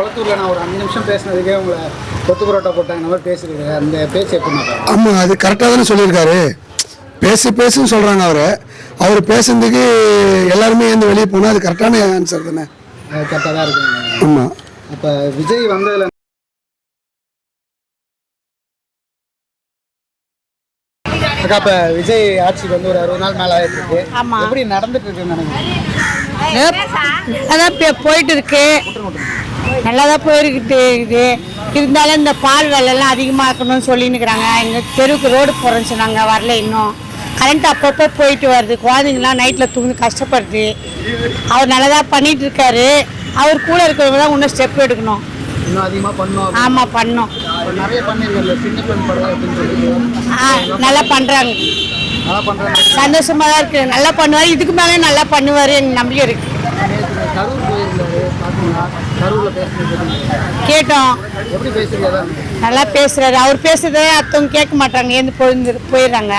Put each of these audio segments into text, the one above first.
குளத்தூரில் நான் ஒரு 5 நிமிஷம் பேசினதுக்கே உங்களை கொத்து பரோட்டா போட்டாங்க இந்த மாதிரி பேசுகிறீங்க, அந்த பேச்சு எப்படி மாட்டாங்க? ஆமாம், அது கரெக்டாக தானே சொல்லியிருக்காரு. பேசுன்னு சொல்கிறாங்க. அவர் பேசுறதுக்கு எல்லாருமே வந்து வெளியே போனால் அது கரெக்டான ஆன்சர் தானே? கரெக்டாக தான் இருக்குங்க. ஆமாம். இப்போ விஜய் வந்ததில் அக்கா, இப்போ விஜய் ஆட்சிக்கு வந்து ஒரு 60 நாள் மேலே ஆகிட்டு இருக்கு. எப்படி நடந்துட்டு இருக்குன்னு நினைக்கிறேன்? அதான் போயிட்டு இருக்கு, நல்லா தான் போயிருக்கிட்டு இருக்குது. இருந்தாலும் இந்த பால் விலைலாம் அதிகமாக இருக்கணும்னு சொல்லின்னுக்கிறாங்க. எங்கள் தெருவுக்கு ரோடு போகிறேன்னு சொன்னாங்க, வரல இன்னும். கரண்ட் அப்பப்போ போயிட்டு வருது, குழந்தைங்களாம் நைட்டில் தூங்கி கஷ்டப்படுது. அவர் நல்லா தான் பண்ணிகிட்டு இருக்காரு. அவர் கூட இருக்கிறவங்க தான் இன்னும் ஸ்டெப் எடுக்கணும். இன்னும் அதிகமாக பண்ணணும். ஆமாம், பண்ணணும். நிறைய பண்ணியிருக்கேன் சின்ன பெண் படம் அப்படின்னு சொல்லிட்டு நல்லா பண்ணுறாங்க, நல்லா பண்ணுறாங்க. சந்தோஷமாக தான் இருக்குது. நல்லா பண்ணுவார், இதுக்கு மேலே நல்லா பண்ணுவார், எனக்கு நம்பிக்கை இருக்குது. கரூர் போயிருந்தாரு, பார்த்தீங்களா? கரூரில் பேசுறது கேட்டோம். எப்படி பேசுறீங்க? நல்லா பேசுகிறாரு. அவர் பேசுறதே அத்தவங்க கேட்க மாட்டாங்க, ஏந்து போயிடுறாங்க.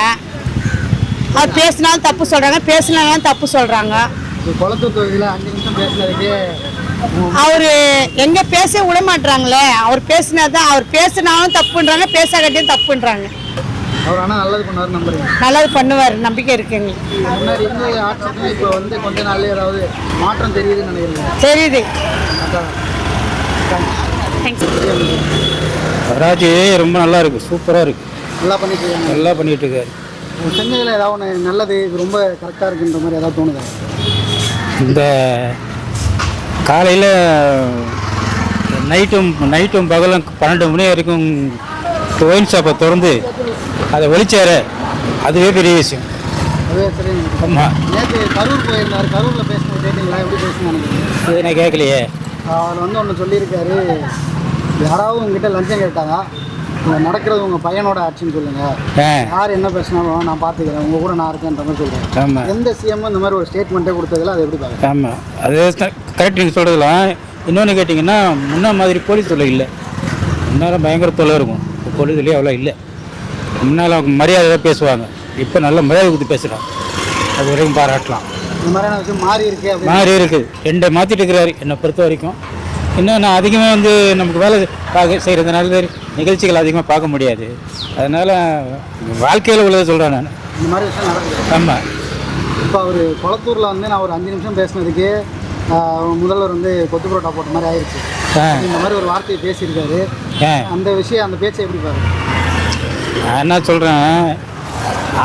அவர் பேசினாலும் தப்பு சொல்கிறாங்க, பேசினாலும் தப்பு சொல்கிறாங்க. குளத்தூர் தொகுதியில் 5 நிமிஷம் பேசுனதுக்கே அவர் எங்கே பேச விட மாட்டுறாங்களே. அவர் பேசினா தான், அவர் பேசினாலும் தப்புன்றாங்க, பேசாகட்டியும் தப்புன்றாங்க. அவர் ஆனால் நல்லது பண்ணுவார் நம்புறீங்க? நல்லது பண்ணுவார், நம்பிக்கை இருக்கு எங்களுக்கு. முன்னாடி இருந்த ஆட்சிக்கு இப்போ வந்து கொஞ்ச நாள்ல ஏதாவது மாற்றம் தெரியுதுன்னு நினைக்கிறீங்க? தெரியுது. ராஜி ரொம்ப நல்லா இருக்குது, சூப்பராக இருக்குது, நல்லா பண்ணிட்டு இருக்காங்க. நல்லா பண்ணிகிட்டு இருக்காரு. சென்னையில் ஏதாவது ஒன்று நல்லது, இது ரொம்ப கரெக்டாக இருக்குன்ற மாதிரி ஏதாவது தோணுதா? இந்த காலையில் நைட்டும் பகலும் 12 மணி வரைக்கும் ஒயின் ஷாப்பை திறந்து அதை ஒழிச்சாரு, அதுவே பெரிய விஷயம். அதுவே சரி. ஆமாம். நேற்று கரூர் போயிருந்தார், கரூரில் பேசினது கேட்டீங்களா? எப்படி பேசுன்னு நினைக்கிறீங்க? இது நான் கேட்கலையே. அவர் வந்து ஒன்று சொல்லியிருக்காரு, யாராவது உங்ககிட்ட லஞ்சம் கேட்டாங்க, நடக்கிறது உங்கள் பையனோட ஆட்சின்னு சொல்லுங்கள், யார் என்ன பேசினாலும் நான் பார்த்துக்கிறேன், உங்கள் கூட நான் இருக்கேன்ற மாதிரி சொல்கிறேன். ஆமாம். எந்த சிஎம் இந்த மாதிரி ஒரு ஸ்டேட்மெண்ட்டே கொடுத்ததில்ல, அது எப்படி பார்க்குறேன்? ஆமாம், அது கரெக்ட் நீங்கள் சொல்கிறதுலாம். இன்னொன்று கேட்டிங்கன்னா, முன்ன மாதிரி போலீஸ் தொல்லை இல்லை. முன்னால் பயங்கர தொல்லை இருக்கும், இப்போ போலீஸ் தொல்லையே அவ்வளோ இல்லை. முன்னால் அவங்க மரியாதையாக பேசுவாங்க, இப்போ நல்ல மரியாதை கொடுத்து பேசுகிறாங்க, அது வரைக்கும் பாராட்டலாம். இந்த மாதிரியான விஷயம் மாறி இருக்கு அப்படி மாறி இருக்குது, ரெண்டை மாற்றிட்டு இருக்கிறாரு என்னை பொறுத்த வரைக்கும். இன்னும் நான் அதிகமாக வந்து நமக்கு வேலை செய்கிறதுனால நிகழ்ச்சிகள் அதிகமாக பார்க்க முடியாது, அதனால் வாழ்க்கையில் உள்ளதை சொல்கிறேன் நான். இந்த மாதிரி விஷயம் நடக்குது. ஆமாம். இப்போ அவர் குளத்தூரில் வந்து நான் ஒரு 5 நிமிஷம் பேசினதுக்கு முதல்வர் வந்து கொத்து பரோட்டா போட்ட மாதிரி ஆயிடுச்சு. இந்த மாதிரி ஒரு வார்த்தையை பேசியிருக்காரு. அந்த விஷயம், அந்த பேச்சை எப்படி பாருங்க? நான் என்ன சொல்கிறேன்,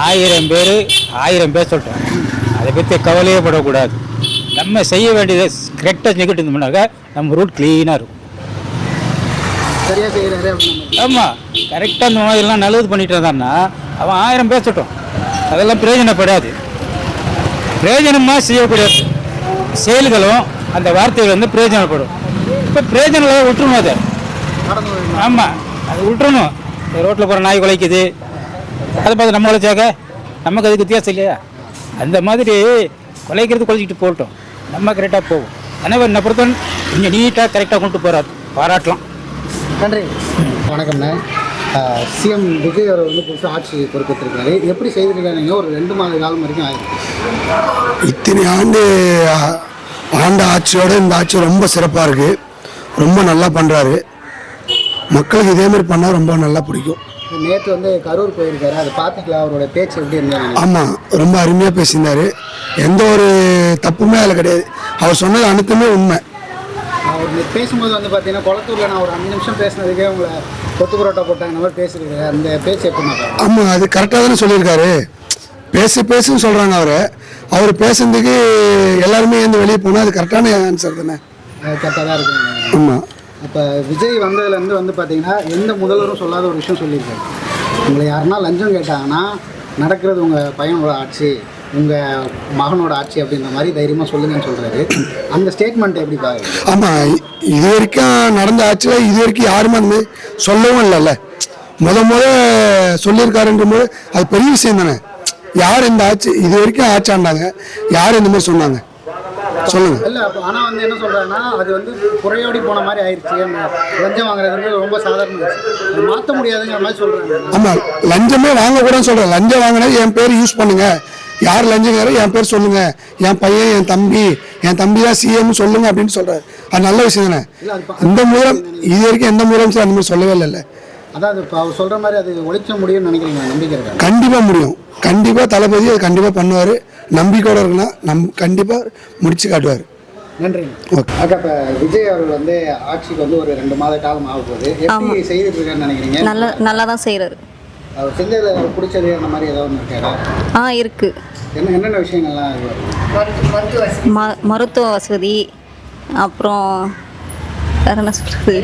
1000 பேர் சொல்கிறேன், அதை பற்றி கவலையே படக்கூடாது. நம்ம செய்ய வேண்டியதை கரெக்டாக செஞ்சுக்கிட்டு இருந்தோம்னாக்கா நம்ம ரூட் க்ளீனாக இருக்கும். சரியாக செய்கிறாரு அப்படின்னு. ஆமாம், கரெக்டாக இந்த மாதிரிலாம் நல்லது பண்ணிட்டு இருந்தான்னா அவன் 1000 பேர் சொல்லட்டும், அதெல்லாம் பிரயோஜனப்படாது. பிரயோஜனமாக செய்யக்கூடிய செயல்களும் அந்த வார்த்தைகள் வந்து பிரயோஜனப்படும். இப்போ பிரயோஜனம் விட்டுருணும் அதை. ஆமாம், அது விட்டுறணும். ரோட்டில் போகிற நாய் குலைக்குது, அதை பார்த்து நம்ம குலைச்சாக்க நமக்கு அதுக்கு வித்தியாசம் இல்லையா? அந்த மாதிரி குலைக்கிறது குலைச்சிக்கிட்டு போகட்டும், நம்ம கரெக்டாக போவோம். ஆனால் என்னை பொறுத்தவரை கொஞ்சம் நீட்டாக கரெக்டாக கொண்டு போகிறார், பாராட்டலாம். நன்றி. வணக்கம்ண்ணே. சிஎம் விஜய் அவர் வந்து புதுசாக ஆட்சி பொறுப்பேற்றிருக்காரு. எப்படி செய்திருக்காங்க? ஒரு 2 மாத காலம் வரைக்கும் ஆயிருக்கு. இத்தனை ஆண்டு ஆட்சியோட இந்த ஆட்சி ரொம்ப சிறப்பாக இருக்குது, ரொம்ப நல்லா பண்ணுறாரு. மக்களுக்கு இதேமாதிரி பண்ணால் ரொம்ப நல்லா பிடிக்கும். நேற்று வந்து கரூர் போயிருக்காரு, அதை பார்த்துக்கலாம். அவரோட பேச்சு எப்படி இருந்தாங்க? ஆமாம், ரொம்ப அருமையாக பேசியிருந்தார். எந்த ஒரு தப்புமே அதில் கிடையாது. அவர் சொன்னது அனைத்துமே உண்மை. அவர் பேசும்போது வந்து பார்த்தீங்கன்னா, குளத்தூரில் நான் ஒரு 5 நிமிஷம் பேசினதுக்கே உங்களை கொத்து பரோட்டா போட்டாங்க இந்த மாதிரி பேசுகிறீங்க, அந்த பேச்சு எப்படி மாட்டாங்க? ஆமாம், அது கரெக்டாக தானே சொல்லியிருக்காரு. பேசுன்னு சொல்கிறாங்க. அவர் பேசுறதுக்கு எல்லாருமே வந்து வெளியே போனால் அது கரெக்டான ஆன்சர் தானே? கரெக்டாக தான் இருக்குங்க. ஆமாம். இப்போ விஜய் வந்ததுலேருந்து வந்து பார்த்தீங்கன்னா, எந்த முதல்வரும் சொல்லாத ஒரு விஷயம் சொல்லியிருக்காரு. உங்களை யாருன்னா லஞ்சம் கேட்டாங்கன்னா, நடக்கிறது உங்கள் பையனோட ஆட்சி, உங்கள் மகனோட ஆட்சி அப்படின்ற மாதிரி தைரியமாக சொல்லுங்கன்னு சொல்கிறாரு. அந்த ஸ்டேட்மெண்ட் எப்படி பாருங்க? ஆமாம், இது வரைக்கும் நடந்த ஆட்சியில் இது வரைக்கும் யாருமே அந்த மாதிரி சொல்லவும் இல்லைல்ல. சொல்லியிருக்காருன்ற போது அது பெரிய விஷயம் தானே. யார் இந்த ஆட்சி இது வரைக்கும் ஆட்சி ஆண்டாங்க, யார் இந்த மாதிரி சொன்னாங்க சொல்லுங்க? இல்லை, அப்போ ஆனால் வந்து என்ன சொல்கிறாங்கன்னா, அது வந்து குறையோடி போன மாதிரி ஆயிடுச்சு. அந்த லஞ்சம் வாங்குறது ரொம்ப சாதாரண அது மாற்ற முடியாதுங்கிற மாதிரி சொல்கிறாங்க. ஆமாம், லஞ்சமே வாங்கக்கூடாதுன்னு சொல்கிறேன். லஞ்சம் வாங்கினா என் பேர் யூஸ் பண்ணுங்க, யார் லஞ்சங்காரோ என் பேர் சொல்லுங்க, என் பையன் என் தம்பி தான் சிஎம் சொல்லுங்க அப்படின்னு சொல்றாரு. அது நல்ல விஷயம் தானே. இந்த மூலம் இது வரைக்கும் எந்த முதலமைச்சர் அந்த மாதிரி சொல்லவே இல்லை. அதான் இப்போ அவர் சொல்கிற மாதிரி அது ஒழிக்க முடியும்னு நினைக்கிறீங்க? நம்பிக்கை இருக்கா? கண்டிப்பாக முடியும். கண்டிப்பாக தளபதி அது கண்டிப்பாக பண்ணுவார். நம்பிக்கையோடு இருக்குன்னா கண்டிப்பாக முடிச்சு காட்டுவார். நன்றிங்க. ஓகே. அக்கா, இப்போ விஜய் அவர்கள் வந்து ஆட்சிக்கு வந்து ஒரு 2 மாத காலம் ஆக போகுது. எப்படி செய்துட்டு இருக்காருன்னு நினைக்கிறீங்க? நல்லா தான் செய்கிறாரு. அவர் செஞ்சதில் அவர் பிடிச்சது அந்த மாதிரி ஏதாவது ஒன்று இருக்காரா? இருக்குது. என்னென்ன விஷயங்கள்லாம் மருத்துவ வசதி, அப்புறம் வேற என்ன சொல்கிறது,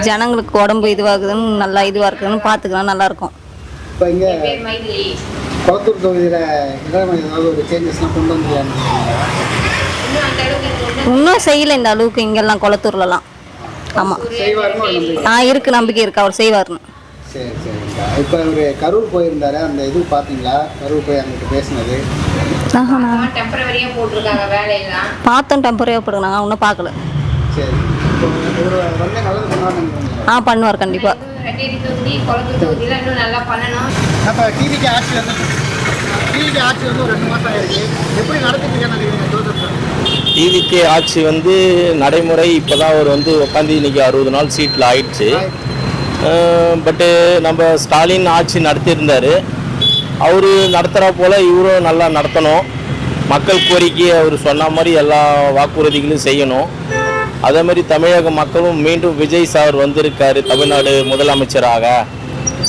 ஜனங்களுக்கு உடம்பு இதுவாகுதுன்னு நல்லா இதுவாக இருக்குதுன்னு பார்த்துக்கலாம், நல்லாயிருக்கும். இப்போ இங்கே கொளத்தூர் தொகுதியில் ஏதாவது ஒரு சேஞ்சஸ்லாம் கொண்டு வந்து இன்னும் செய்யலை இந்த அளவுக்கு இங்கெல்லாம் கொளத்தூர்லலாம். ஆமாம், இருக்குது, நம்பிக்கை இருக்குது அவர் செய்வார்னு. சரி சரிங்கக்கா. இப்போ அவர் கரூர் போயிருந்தாரு, அந்த இது பார்த்தீங்களா? கரூர் போய் அங்கிட்ட பேசினது பார்த்தோம். டெம்பரரியாக போட்டுருக்காங்க, இன்னும் பார்க்கல. சரி, இப்போ இவர் வந்து நல்லது பண்ணுவாங்க. பண்ணுவார் கண்டிப்பாக. அப்போ டிவிக்கு ஆட்சி வந்து ஒரு 2 மாதம் ஆயிருக்கு. எப்படி நடத்திட்டு டிவிக்கு ஆட்சி வந்து நடைமுறை இப்போ தான் அவர் வந்து உட்காந்து இன்றைக்கி 60 நாள் சீட்டில் ஆயிடுச்சு. பட்டு நம்ம ஸ்டாலின் ஆட்சி நடத்தியிருந்தார். அவர் நடத்துகிறா போல் இவரும் நல்லா நடத்தணும். மக்கள் கோரிக்கை அவர் சொன்ன மாதிரி எல்லா வாக்குறுதிகளும் செய்யணும். அதே மாதிரி தமிழக மக்களும் மீண்டும் விஜய் சார் வந்திருக்காரு தமிழ்நாடு முதலமைச்சராக.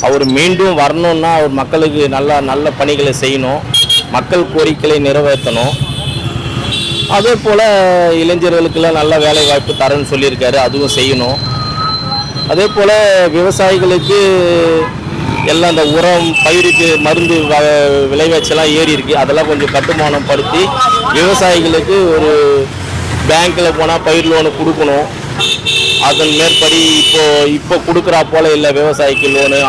அவர் மீண்டும் வரணுன்னா அவர் மக்களுக்கு நல்ல பணிகளை செய்யணும், மக்கள் கோரிக்கைகளை நிறைவேற்றணும். அதே போல் இளைஞர்களுக்கெல்லாம் நல்ல வேலை வாய்ப்பு தரேன்னு சொல்லியிருக்காரு, அதுவும் செய்யணும். அதே போல் விவசாயிகளுக்கு எல்லாம் இந்த உரம், பயிருக்கு மருந்து விளைவிச்செல்லாம் ஏறி இருக்குது, அதெல்லாம் கொஞ்சம் கட்டுமானம் படுத்தி விவசாயிகளுக்கு ஒரு பேங்க்கில் போனால் பயிர் லோனு கொடுக்கணும். அதன் மேற்படி இப்போ கொடுக்குறா போல் இல்லை, விவசாயிக்கு லோனு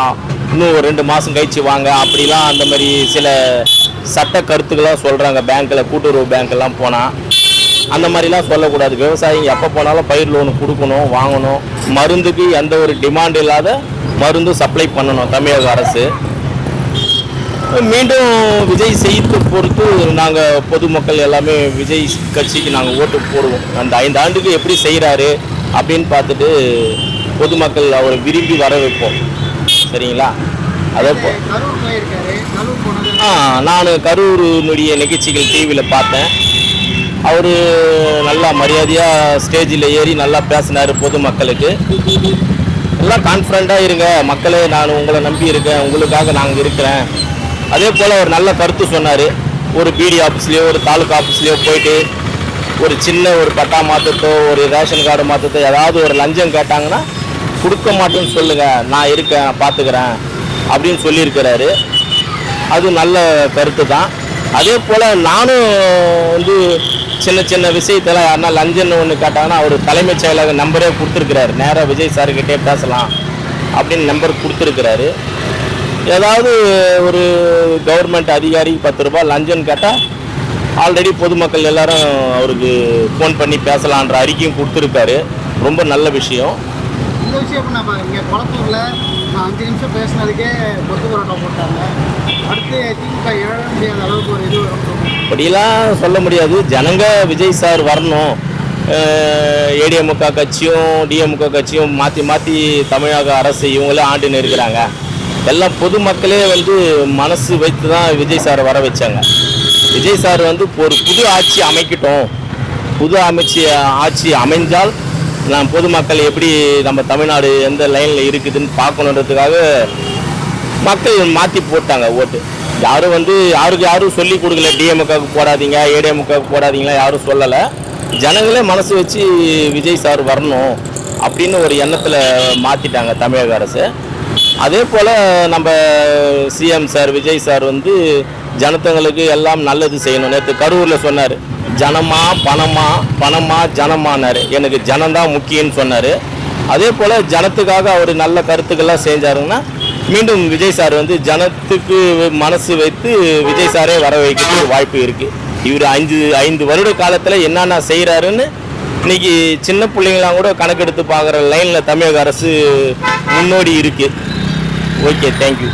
இன்னும் ஒரு 2 மாதம் கழிச்சு வாங்க அப்படிலாம் அந்த மாதிரி சில சட்ட கருத்துக்கெல்லாம் சொல்கிறாங்க. பேங்க்கில், கூட்டுறவு பேங்க்கெல்லாம் போனால் அந்த மாதிரிலாம் சொல்லக்கூடாது. விவசாயிங்க எப்போ போனாலும் பயிர் லோனு கொடுக்கணும், வாங்கணும். மருந்துக்கு எந்த ஒரு டிமாண்ட் இல்லாத மருந்து சப்ளை பண்ணணும் தமிழக அரசு. மீண்டும் விஜய் செய்து பொறுத்து நாங்கள் பொதுமக்கள் எல்லாமே விஜய் கட்சிக்கு நாங்கள் ஓட்டு போடுவோம். அந்த 5 ஆண்டுக்கு எப்படி செய்கிறாரு அப்படின்னு பார்த்துட்டு பொதுமக்கள் அவரை விரும்பி வர வைப்போம். சரிங்களா? அதே போல் நான் கரூருனுடைய நிகழ்ச்சிகள் டிவியில் பார்த்தேன். அவர் நல்லா மரியாதையாக ஸ்டேஜில் ஏறி நல்லா பேசினார் பொதுமக்களுக்கு. எல்லாம் கான்ஃபிடண்ட்டாக இருங்க மக்களே, நான் உங்களை நம்பி இருக்கேன், உங்களுக்காக நாங்கள் இருக்கிறேன். அதே போல் அவர் நல்ல கருத்து சொன்னார். ஒரு பிடி ஆஃபீஸ்லேயோ ஒரு தாலுக்கா ஆஃபீஸ்லேயோ போயிட்டு ஒரு சின்ன ஒரு பட்டா மாற்றத்தோ ஒரு ரேஷன் கார்டு மாற்றத்தோ ஏதாவது ஒரு லஞ்சம் கேட்டாங்கன்னா கொடுக்க மாட்டேன்னு சொல்லுங்கள், நான் இருக்கேன், பார்த்துக்கிறேன் அப்படின்னு சொல்லியிருக்கிறாரு. அது நல்ல கருத்து தான். அதே போல் நானும் வந்து சின்ன விஷயத்தெல்லாம் யாருன்னா லஞ்சம்னு ஒன்று கேட்டாங்கன்னா அவர் தலைமைச் செயலக நம்பரே கொடுத்துருக்கிறாரு. நேராக விஜய் சார்கிட்டே பேசலாம் அப்படின்னு நம்பர் கொடுத்துருக்கிறாரு. ஏதாவது ஒரு கவர்மெண்ட் அதிகாரி 10 ரூபாய் லஞ்சம்னு கேட்டால் ஆல்ரெடி பொதுமக்கள் எல்லாரும் அவருக்கு ஃபோன் பண்ணி பேசலான்ற அறிக்கையும் கொடுத்துருக்காரு. ரொம்ப நல்ல விஷயம். இந்த விஷயம் எப்படின்னா, இங்கே குளத்தூரில் 5 நிமிஷம் பேசினதுக்கே கொத்து பரோட்டா போட்டாங்க. அடுத்து திமுக எழ முடியாத அளவுக்கு ஒரு இது அப்படிலாம் சொல்ல முடியாது. ஜனங்க விஜய் சார் வரணும். ஏடிஎம்க கட்சியும் டிஎம்க கட்சியும் மாற்றி தமிழக அரசு இவங்களே ஆண்டுன்னு இருக்கிறாங்க. எல்லாம் பொதுமக்களே வந்து மனசு வைத்து தான் விஜய் சார் வர வச்சாங்க. விஜய் சார் வந்து ஒரு புது ஆட்சி அமைக்கட்டும், புது ஆட்சி அமைஞ்சால் நான் பொதுமக்கள் எப்படி நம்ம தமிழ்நாடு எந்த லைனில் இருக்குதுன்னு பார்க்கணுன்றதுக்காக மக்கள் மாற்றி போட்டாங்க ஓட்டு. யாரும் வந்து யாரும் சொல்லி கொடுக்கல, டிஎம்காவுக்கு போடாதீங்க ஏடிஎம்காவுக்கு போடாதீங்களா யாரும் சொல்லலை. ஜனங்களே மனசு வச்சு விஜய் சார் வரணும் அப்படின்னு ஒரு எண்ணத்தில் மாற்றிட்டாங்க தமிழக அரசு. அதே போல் நம்ம சிஎம் சார் விஜய் சார் வந்து ஜனத்தங்களுக்கு எல்லாம் நல்லது செய்யணும். நேற்று கரூரில் சொன்னார், ஜனமா பணமா பணமா ஜனமானார். எனக்கு ஜனம்தான் முக்கியம்னு சொன்னார். அதே போல் ஜனத்துக்காக அவர் நல்ல கருத்துக்கள்லாம் செஞ்சாருங்கன்னா மீண்டும் விஜய் சார் வந்து ஜனத்துக்கு மனசு வைத்து விஜய் சாரே வர வைக்கிறதுக்கு வாய்ப்பு இருக்குது. இவர் 5 வருட காலத்தில் என்னென்ன செய்கிறாருன்னு இன்றைக்கி சின்ன பிள்ளைங்களாம் கூட கணக்கெடுத்து பார்க்குற லைனில் தமிழக அரசு முன்னோடி இருக்குது. Okay, thank you.